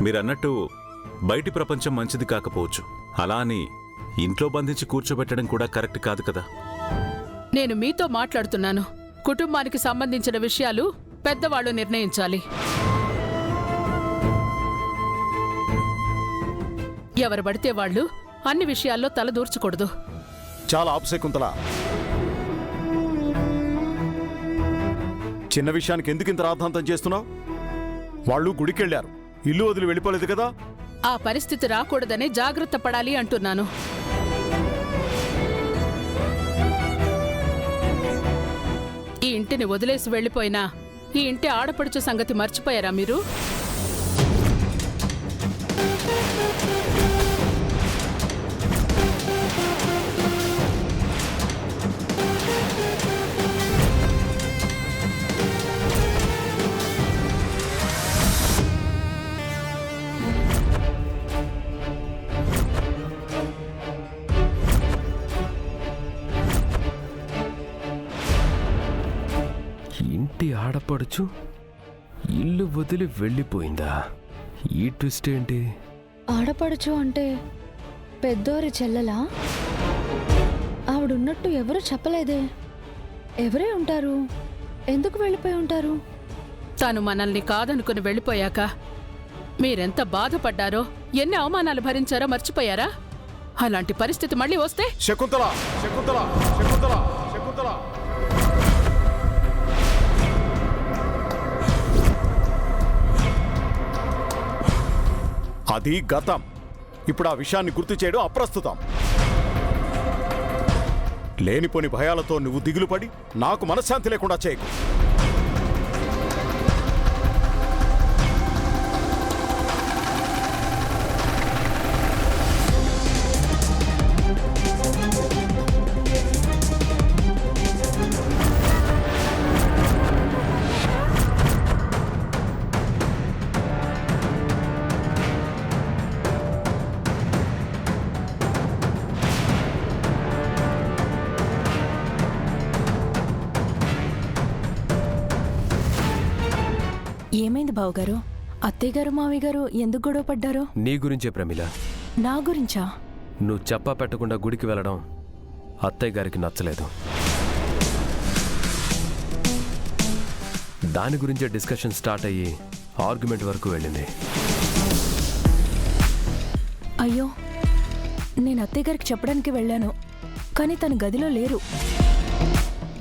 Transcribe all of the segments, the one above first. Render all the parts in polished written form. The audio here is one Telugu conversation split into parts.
మీరన్నట్టు బయటి ప్రపంచం మంచిది కాకపోవచ్చు, అలా అని ఇంట్లో బంధించి కూర్చోబెట్టడం కూడా కరెక్ట్ కాదు కదా. నేను మీతో మాట్లాడుతున్నాను. కుటుంబానికి సంబంధించిన విషయాలు పెద్దవాళ్ళు నిర్ణయించాలి. ఎవరు పడితే వాళ్ళు అన్ని విషయాల్లో తలదూర్చకూడదు. చాలా ఆపుశకుంతల. చిన్న విషయానికి ఎందుకు ఇంత రాద్ధాంతం చేస్తున్నావు? వాళ్ళు గుడికెళ్లారు, ఇల్లు వదిలి వెళ్ళిపోలేదు కదా. ఆ పరిస్థితి రాకూడదని జాగ్రత్త పడాలి అంటున్నాను. ఈ ఇంటిని వదిలేసి వెళ్ళిపోయినా ఈ ఇంటి ఆడపడుచు సంగతి మర్చిపోయారా మీరు? ఇంటి ఆడపడుచు ఇల్లు వదిలి వెళ్ళిపోయిందా? ఈ ట్విస్ట్ ఏంటి? ఆడపడుచు అంటే పెద్దోరి చెల్లెలా? ఆవిడున్నట్టు ఎవరూ చెప్పలేదే. ఎవరే ఉంటారు? ఎందుకు వెళ్ళిపోయి ఉంటారు? తాను మనల్ని కాదనుకుని వెళ్ళిపోయాక మీరెంత బాధపడ్డారో, ఎన్ని అవమానాలు భరించారో మర్చిపోయారా? అలాంటి పరిస్థితి మళ్ళీ వస్తే శకుంతల, శకుంతల, శకుంతల, శకుంతల. అది గతం. ఇప్పుడు ఆ విషయాన్ని గుర్తు చేయడం అప్రస్తుతం. లేనిపోని భయాలతో నువ్వు దిగులుపడి నాకు మనశ్శాంతి లేకుండా చేయకు. ఏమైంది బావగారు? అత్తయ్యగారు మావయ్యగారు ఎందుకు గొడవ పడ్డారు? నీ గురించే ప్రమిళ. నా గురించా? నువ్వు చెప్పా పెట్టకుండా గుడికి వెళ్ళడం అత్తయ్య గారికి నచ్చలేదు. దాని గురించే డిస్కషన్ స్టార్ట్ అయ్యి ఆర్గ్యుమెంట్ వరకు వెళ్ళింది. అయ్యో, నేను అత్తయ్యగారికి చెప్పడానికి వెళ్ళాను, కానీ తన గదిలో లేరు.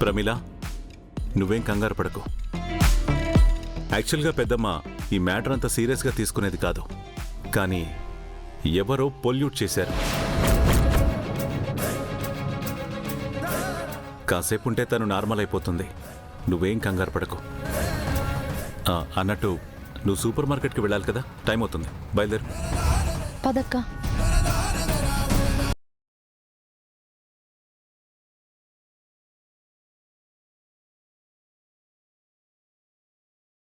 ప్రమిళ, నువ్వేం కంగారు పడకు. యాక్చువల్గా పెద్దమ్మ ఈ మ్యాటర్ అంతా సీరియస్గా తీసుకునేది కాదు, కానీ ఎవరో పొల్యూట్ చేశారు. కాసేపు ఉంటే తను నార్మల్ అయిపోతుంది. నువ్వేం కంగారు పడకు. అన్నట్టు నువ్వు సూపర్ మార్కెట్కి వెళ్ళాలి కదా, టైం అవుతుంది, బయలుదేరు. పదక్క.